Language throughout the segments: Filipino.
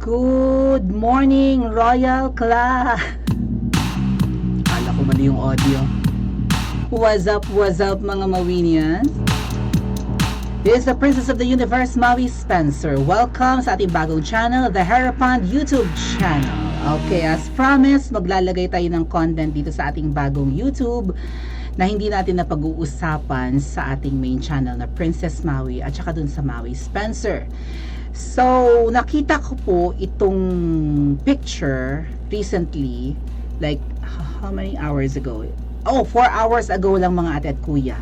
Good morning, Royal Class! Kala ko mali yung audio. What's up mga Mawinians? This is the Princess of the Universe, Maui Spencer. Welcome sa ating bagong channel, The Harapond YouTube channel. Okay, as promised, maglalagay tayo ng content dito sa ating bagong YouTube na hindi natin napag-uusapan sa ating main channel na Princess Maui at saka dun sa Maui Spencer. So, nakita ko po itong picture recently, like how many hours ago? 4 hours ago lang mga ate at kuya.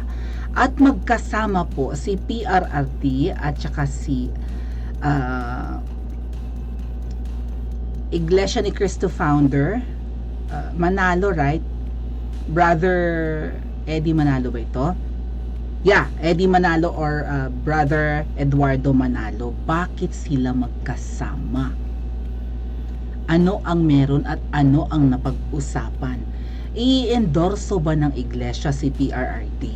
At magkasama po si PRRT at saka si Iglesia ni Cristo founder, Manalo, right? Brother Eddie Manalo ba ito? Yeah, Eddie Manalo or Brother Eduardo Manalo. Bakit sila magkasama? Ano ang meron at ano ang napag-usapan? I-endorso ba ng iglesia si PRRD?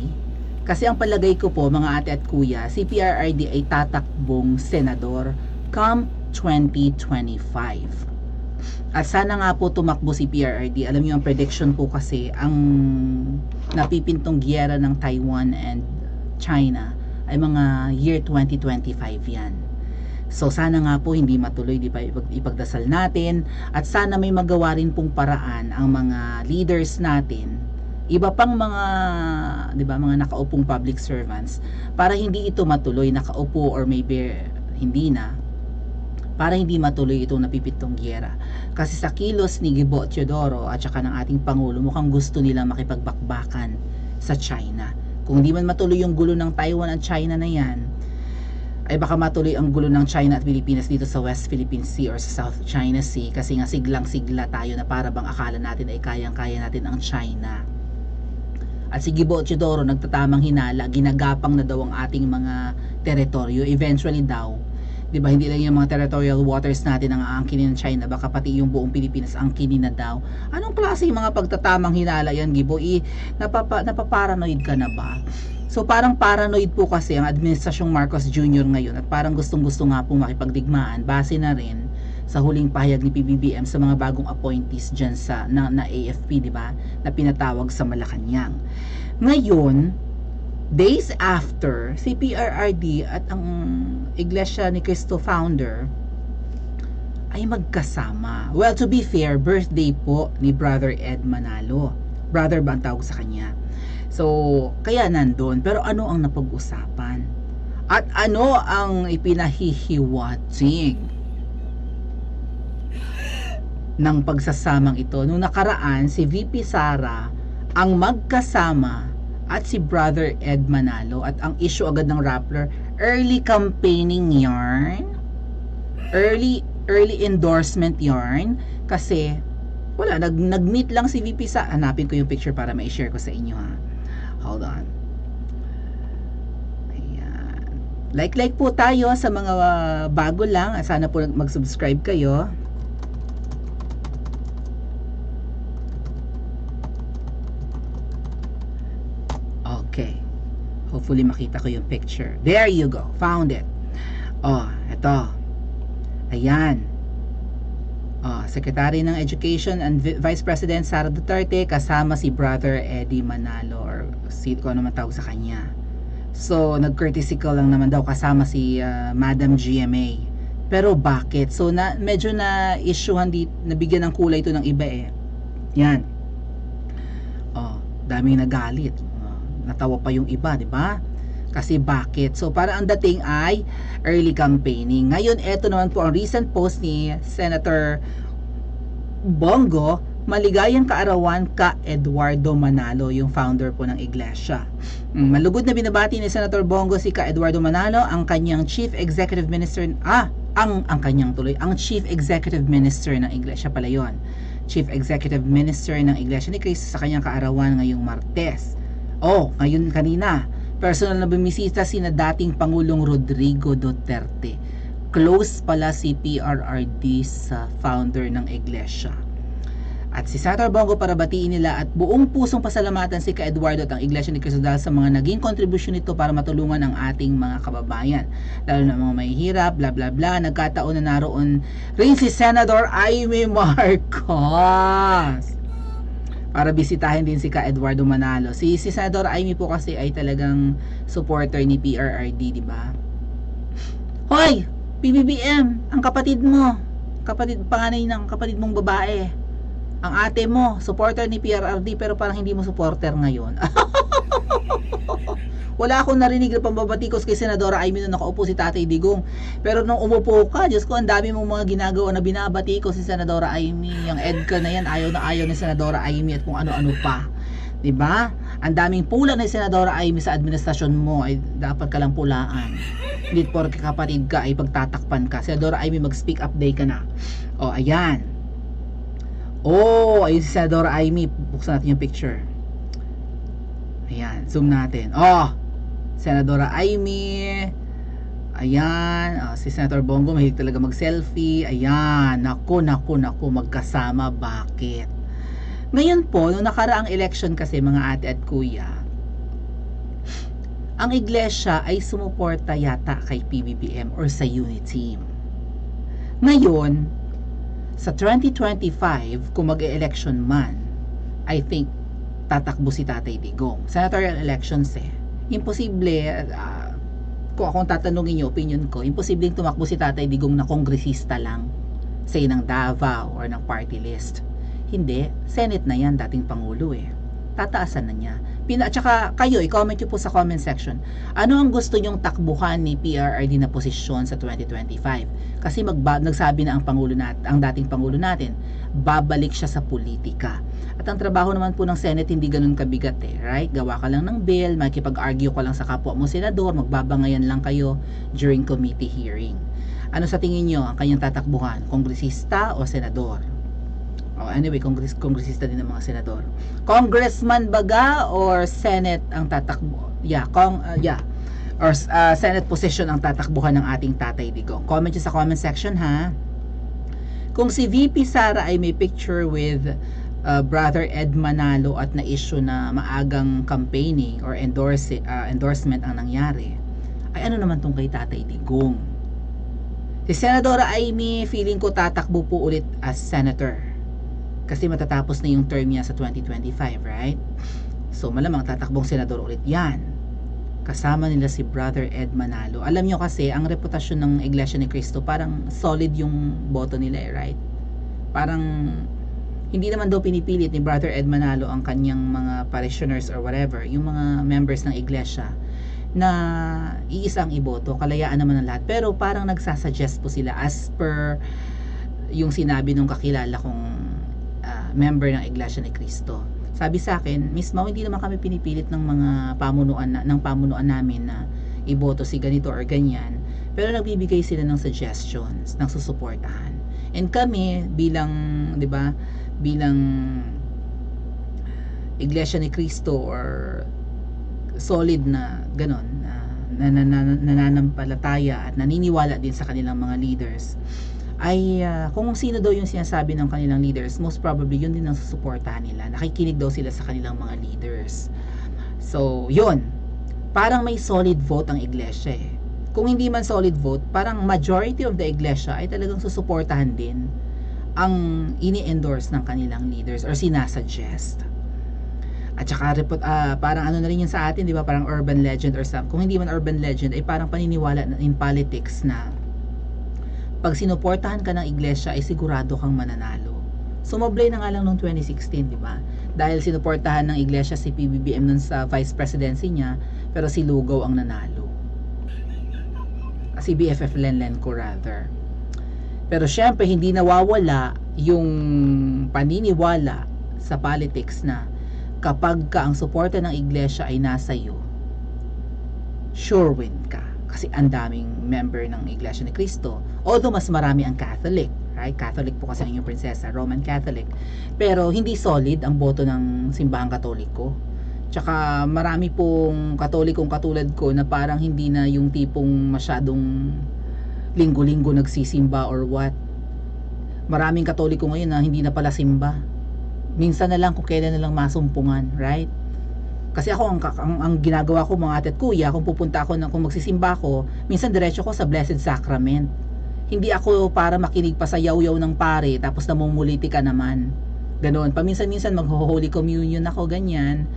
Kasi ang palagay ko po mga ate at kuya, si PRRD ay tatakbong senador come 2025. At sana nga po tumakbo si PRRD. Alam niyo ang prediction po kasi ang napipintong giyera ng Taiwan and China ay mga year 2025 yan. So sana nga po hindi matuloy, di ba, ipagdasal natin at sana may magawa rin pong paraan ang mga leaders natin, iba pang mga, di ba, mga nakaupong public servants para hindi ito matuloy, nakaupo or maybe hindi na, para hindi matuloy itong napipintong giyera. Kasi sa kilos ni Gibo Teodoro at saka ng ating Pangulo, mukhang gusto nila makipagbakbakan sa China. Kung di man matuloy yung gulo ng Taiwan at China na yan, ay baka matuloy ang gulo ng China at Pilipinas dito sa West Philippine Sea or sa South China Sea, kasi nga siglang-sigla tayo na para bang akala natin ay kayang-kaya natin ang China. At si Gibo Teodoro nagtatamang hinala, ginagapang na daw ang ating mga teritoryo. Eventually daw, di ba, hindi lang yung mga territorial waters natin ang aangkinin ng China, baka pati yung buong Pilipinas angkinin na daw. Anong klase yung mga pagtatamang hinala yan, Gibo? Napaparanoid ka na ba? So parang paranoid po kasi ang administrasyong Marcos Jr. ngayon at parang gustong-gusto nga po makipagdigmaan base na rin sa huling pahayag ni PBBM sa mga bagong appointees dyan sa na AFP, di ba, na pinatawag sa Malacanang. Ngayon, days after, si PRRD at ang Iglesia ni Cristo founder ay magkasama. Well, to be fair, birthday po ni Brother Ed Manalo. Brother ba ang tawag sa kanya? So, kaya nandun. Pero ano ang napag-usapan? At ano ang ipinahihiwatig ng pagsasamang ito? Nung nakaraan, si VP Sara ang magkasama at si Brother Ed Manalo, at ang issue agad ng Rappler, early campaigning yarn, early endorsement yarn, kasi wala, nag-meet lang si VP sa, hanapin ko yung picture para ma-share ko sa inyo, ha. Hold on. Ayan. Like po tayo sa mga bago lang, sana po mag-subscribe kayo. Okay. Hopefully makita ko yung picture. There you go. Found it. Oh, ito. Ayan. Oh, Secretary ng Education and Vice President Sara Duterte kasama si Brother Eddie Manalo or ko ano man tawag sa kanya. So, nag-courtesy call lang naman daw kasama si Madam GMA. Pero bakit? So, medyo na issuehan nabigyan ng kulay ito ng iba eh. Yan. Oh, daming nagalit. Natawa pa yung iba, di ba? Kasi bakit? So, para ang dating ay early campaigning. Ngayon, eto naman po ang recent post ni Senator Bongo, maligayang kaarawan ka Eduardo Manalo, yung founder po ng Iglesia. Malugod na binabati ni Senator Bongo si ka Eduardo Manalo, ang kanyang Chief Executive Minister, ang Chief Executive Minister ng Iglesia pala yun. Chief Executive Minister ng Iglesia ni Cristo sa kanyang kaarawan ngayong Martes. Ngayon kanina, personal na bumisita sina dating Pangulong Rodrigo Duterte. Close pala si PRRD sa founder ng Iglesia. At si Senator Bongo para batiin nila at buong pusong pasalamatan si Ka Eduardo at ang Iglesia ni Cristo dahil sa mga naging kontribusyon nito para matulungan ang ating mga kababayan. Lalo na mga mahihirap, bla bla bla. Nagkataon na naroon rin si Senator Amy Marcos para bisitahin din si Ka Eduardo Manalo. Si Senator Amy po kasi ay talagang supporter ni PRRD, di ba? Hoy, PBBM, ang kapatid mo, panganay ng kapatid mong babae, ang ate mo, supporter ni PRRD pero parang hindi mo supporter ngayon. Wala akong narinig na pambabatikos kay Senadora Amy nung nakaupo si Tatay Digong. Pero nung umupo ka, Diyos ko, ang dami mong mga ginagawa na binabatikos si Senadora Amy. Yung EDCA na yan, ayaw na ayaw ni Senadora Amy at kung ano-ano pa. 'Di ba? Ang daming pula ni Senadora Amy sa administrasyon mo ay dapat ka lang pulaan. Hindi porke kapatid ka ay pagtatakpan ka. Senadora Amy, mag-speak up day ka na. O, ayan. Oh, ayun si Senadora Amy. Buksan natin yung picture. Ayan, zoom natin. Oh, Senadora Amy. Ayan, si Senator Bongo mahilig talaga mag-selfie. Ayan, naku, magkasama. Bakit? Ngayon po, nung nakaraang election kasi mga ate at kuya, ang iglesia ay sumuporta yata kay PBBM or sa Uniteam. Ngayon, sa 2025, kung mag-e-election man, I think tatakbo si Tatay Digong. Senatorial elections imposible, kung akong tatanungin niyo, opinion ko, imposible tumakbo si Tatay Digong na kongresista lang, say ng Davao or ng party list. Hindi, Senate na yan, dating Pangulo Tataasan na niya. Tsaka kayo, i-comment nyo po sa comment section. Ano ang gusto nyong takbuhan ni PRRD na posisyon sa 2025? Kasi nagsabi na ang Pangulo ang dating Pangulo natin, babalik siya sa politika. At ang trabaho naman po ng Senate hindi ganun kabigat right? Gawa ka lang ng bill, makikipag-argue ka lang sa kapwa mo senador, magbabangayan lang kayo during committee hearing. Ano sa tingin nyo ang kanyang tatakbuhan? Kongresista o senador? Anyway, kongresista din ng mga senador. Congressman baga or Senate ang tatakbo? Or Senate position ang tatakbuhan ng ating Tatay Digong. Comment nyo sa comment section ha. Kung si VP Sara ay may picture with Brother Ed Manalo at na-issue na maagang campaigning or endorsement ang nangyari, ay ano naman tong kay Tatay Digong? Si Senadora Amy, feeling ko tatakbo po ulit as senator. Kasi matatapos na yung term niya sa 2025, right? So malamang tatakbong senador ulit yan. Kasama nila si Brother Ed Manalo. Alam nyo kasi, ang reputasyon ng Iglesia ni Cristo, parang solid yung boto nila right? Parang hindi naman daw pinipilit ni Brother Ed Manalo ang kanyang mga parishioners or whatever, yung mga members ng Iglesia na iisang iboto, kalayaan naman ng lahat. Pero parang nagsasuggest po sila as per yung sinabi nung kakilala kong member ng Iglesia ni Cristo. Sabi sa akin, mismo hindi naman kami pinipilit ng mga pamunuan namin na iboto si ganito or ganyan, pero nagbibigay sila ng suggestions, ng susuportahan. And kami bilang, 'di ba, bilang Iglesia ni Cristo or solid na ganon, nananampalataya at naniniwala din sa kanilang mga leaders, ay kung sino daw yung sinasabi ng kanilang leaders, most probably yun din ang susuportahan nila. Nakikinig daw sila sa kanilang mga leaders. So yun, parang may solid vote ang iglesia Kung hindi man solid vote, parang majority of the iglesia ay talagang susuportahan din ang ini-endorse ng kanilang leaders or sinasuggest. At saka parang ano na rin yun sa atin, di ba? Parang urban legend or something. Kung hindi man urban legend, ay parang paniniwala in politics na pag sinuportahan ka ng iglesia ay sigurado kang mananalo. Sumoblay na nga lang noong 2016, di ba? Dahil sinuportahan ng iglesia si PBBM nun sa vice presidency niya, pero si Lugaw ang nanalo. Si BFF Lenlen ko rather. Pero syempre hindi nawawala yung paniniwala sa politics na kapag ka ang suporta ng iglesia ay nasa iyo, sure win ka. Kasi ang daming member ng Iglesia ni Cristo. Although mas marami ang Catholic, right? Catholic po kasi ang inyong prinsesa, Roman Catholic. Pero hindi solid ang boto ng simbahang Katoliko. Tsaka marami pong Katolikong katulad ko na parang hindi na yung tipong masyadong linggo-linggo nagsisimba or what. Maraming Katoliko ngayon na hindi na pala simba. minsan na lang kung kailan na lang masumpungan, right? Kasi ako, ang ginagawa ko mga ate at kuya, kung pupunta ako, kung magsisimba ako, minsan diretso ko sa Blessed Sacrament. Hindi ako para makinig pa sa yaw-yaw ng pare, tapos namumuliti ka naman. Ganon. Paminsan-minsan mag-Holy Communion ako, ganyan.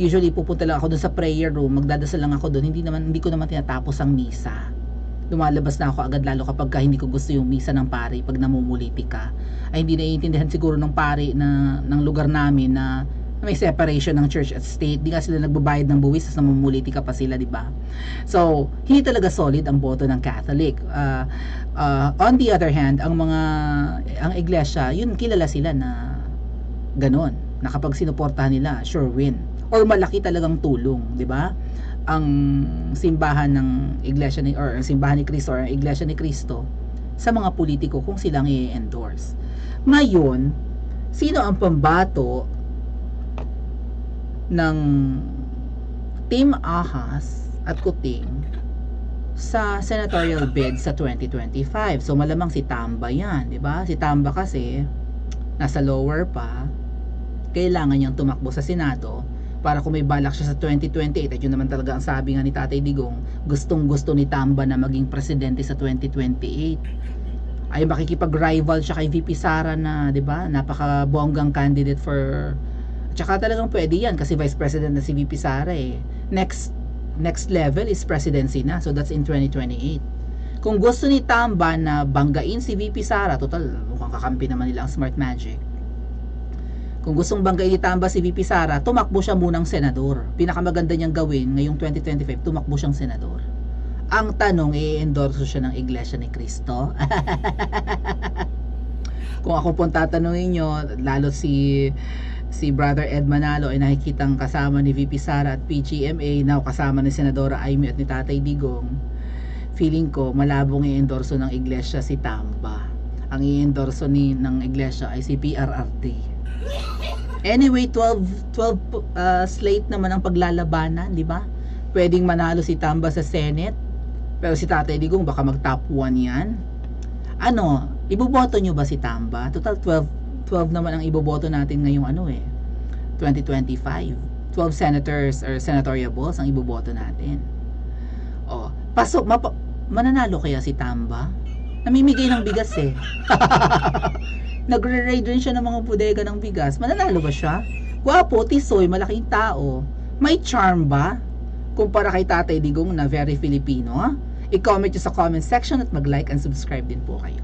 Usually pupunta lang ako dun sa prayer room, magdadasal lang ako dun, hindi ko naman tinatapos ang misa. Lumalabas na ako agad, lalo kapag hindi ko gusto yung misa ng pare, pag namumuliti ka. Ay hindi naiintindihan siguro ng pare ng lugar namin na may separation ng church at state. Di nga sila nagbabayad ng buwis, tapos namumuliti ka pa sila, di ba? So, hindi talaga solid ang boto ng Catholic. On the other hand, ang iglesia, yun kilala sila na ganon, na kapag sinuportahan nila, sure win. Or malaki talagang tulong, di ba? Ang simbahan ng iglesia or simbahan ni Cristo or iglesia ni Cristo sa mga politiko kung silang i-endorse. Ngayon, sino ang pambato ng Team Ahas at Kuting sa senatorial bid sa 2025? So malamang si Tamba yan, di ba? Si Tamba kasi nasa lower pa, kailangan niyang tumakbo sa Senado para kung may balak siya sa 2028, at yun naman talaga ang sabi nga ni Tatay Digong, gustong gusto ni Tamba na maging presidente sa 2028. Ay makikipag-rival siya kay VP Sara na, di ba, napaka-bonggang candidate for. Tsaka talagang pwede yan kasi vice president na si VP Sara eh. Next level is presidency na, so that's in 2028. Kung gusto ni Tamba na banggain si VP Sara, total mukhang kakampi naman nila ang Smart Magic. Kung gustong banggain ni Tamba si VP Sara, tumakbo siya munang senador. Pinakamaganda niyang gawin ngayong 2025, tumakbo siyang senador. Ang tanong, i-endorse siya ng Iglesia ni Cristo? Kung ako pong tatanungin nyo, lalo si Brother Ed Manalo ay nakikitang kasama ni VP Sara at PGMA, now kasama ni Senadora Amy at ni Tatay Digong, feeling ko malabong i-endorso ng Iglesia si Tamba. Ang i-endorso ng Iglesia ay si PRRD. Anyway, 12 slate naman ang paglalabanan, di ba? Pwedeng manalo si Tamba sa Senate, pero si Tatay Digong baka mag-top 1 yan. Ano, iboboto nyo ba si Tamba? Total 12 naman ang iboboto natin ngayong 2025. 12 senators or senatoriables ang iboboto natin. Oh, mananalo kaya si Tamba? Namimigay ng bigas eh. Nagre-raid rin siya ng mga bodega ng bigas. Mananalo ba siya? Gwapo, tisoy, malaking tao. May charm ba? Kumpara kay Tatay Digong na very Filipino, ha? I-comment nyo sa comment section at mag-like and subscribe din po kayo.